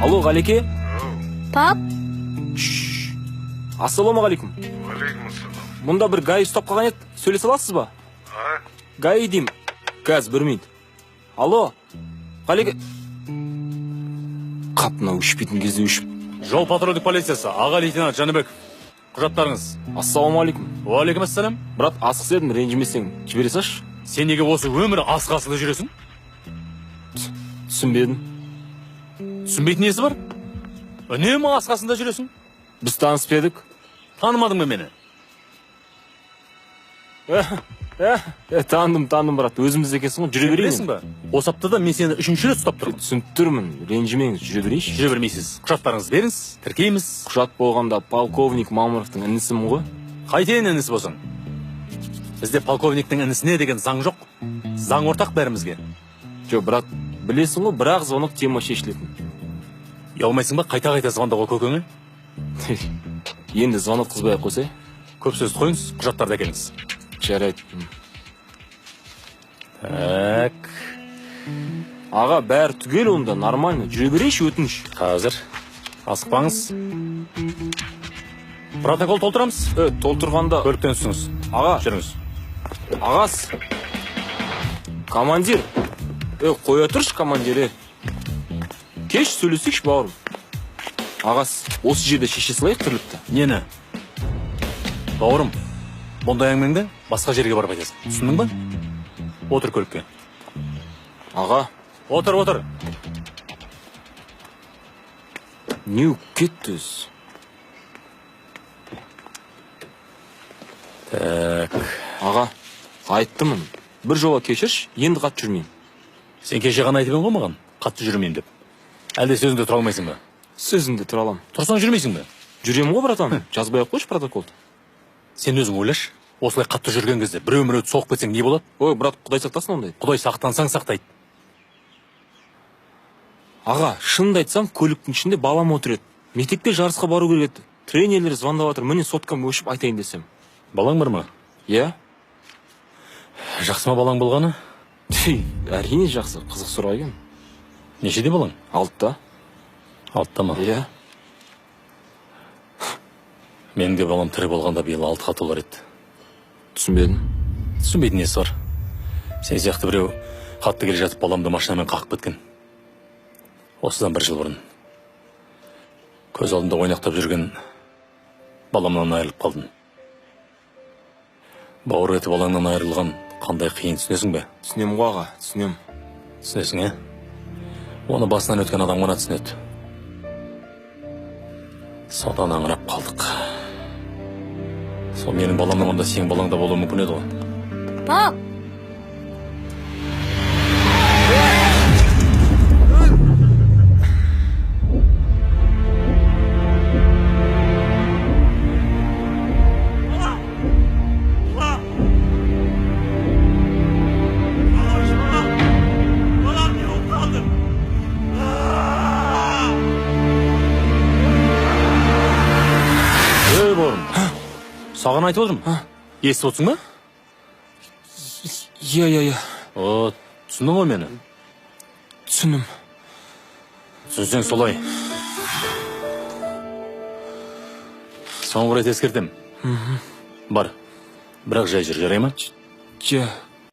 Алло, Ғалеке? Пап? Ассалаумағалейкум. Алейкум ассалам. Мұнда бір гай ұстап қалған еді, сөйлесе аласыз ба? Гай дейм. Қазір бір минут. Алло, Ғалеке. Қап, мынау өшпейтін кезде өшіп. Жол патрульдік полициясы, аға лейтенант Жаныбек. Құжаттарыңыз. Ассалаумағалейкум. Уалейкум ассалам. Брат, асықса едім, ренжімесең, жібере салшы. Сен неге осы өмір асық-асықта жүресің? Түсінбедім. Түсінбейтін несі бар? Үнемі асқасында жүресің? Біз таныспедік. Танымадың ба мені? Таныдым, брат. Өзіміз екенсің ғой, жүре берейін. Білесің ба? Осы аптада мен сені үшінші рет ұстап тұрмын. Түсініп тұрмын, ренжімеңіз, жүре берейінші. Жүре бермейсіз. Құжаттарыңызды беріңіз, тіркейміз. Құжат болғанда полковник Мамыровтың інісімін ғой. Қайтейін інісі болсаң? Бізде полковниктің інісіне деген заң жоқ. Заң ортақ бәрімізге. Жоқ, брат, білесің ғой, бірақ звонок тема шешілетін. Ұялмайсың ба? Қайта-қайта звондауға көкеңе? Енді звонок қызбай-ақ қойсай. Көп сөз қойыңыз, құжаттарды әкеліңіз. Жарайды. Так. Аға, бәрі түгел онда, нормально. Жүре берейші, өтініш. Қазір. Асықпаңыз. Протокол толтырамыз? Толтырғанда... Көліктен түсіңіз. Аға. Жүріңіз. Ағас. Командир. Қоя тұршы, командир. Кеш сөйлесейікші, бауырым. Ағас, осы жерде шеше салайық тірлікті. Нені? Бауырым, бұндай әңгімеңді басқа жерге барып айтасың. Түсіндің ба? Отыр көлікке. Аға. Отыр. Не кеттіз? Так. Аға, айттымын. Бір жола кешірш, енді қатты жүрмейін. Сен кеше ғана айтып едің ғой маған, қатты жүрмеймін деп. Әлде сөзіңде тұра алмайсың ба? Сөзіңде тұра алам. Тұрсаң жүрмейсің ба? Жүремін ғой, братан. Жазбай ақ қойшы протоколды. Сен өзің ойлашы, осылай қатты жүрген кезде біреу-міреуді соғып кетсең не болады? Ой, брат, Құдай сақтасын ондай. Құдай сақтансаң сақтайды. Аға, шынымды айтсам, көліктің ішінде балам отыр еді. Мектепке жарысқа бару керек еді. Тренерлер звондап жатыр, міне соткам өшіп айтайын десем. Балаң бар ма? Иә? Жақсы ма балаң болғаны? Әрине жақсы, қызық сұрақ екен. Нешеде балаң? 6-та. 6-та ма? Иә. Менің де балам тірі болғанда биыл 6-ға толар еді. Түсінбедім. Түсінбейтін несі бар. Сен сияқты біреу қатты келе жатып баламды машинамен қағып кеткен. Осыдан 1 жыл бұрын. Көз алдымда ойнақтап жүрген баламнан айырылып қалдым. Бауыр еті балаңнан айырылған қандай қиын, түсінесің бе? Түсінем ғой аға, түсінем. Түсінесің, Оны басынан өткен адам ғана түсінеді. Содан аңырап қалдық. Сол менің баламның онда сен балаңда болуы мүмкін еді ғой. Пап! Саған айтып отырмын. Естіп отырсың ба? Иә. Түсіндің ғой мені? Түсінім. Түсінсең солай. Соңғы рет ескертем. Бар. Бірақ жай жүр, жарай ма? Жа.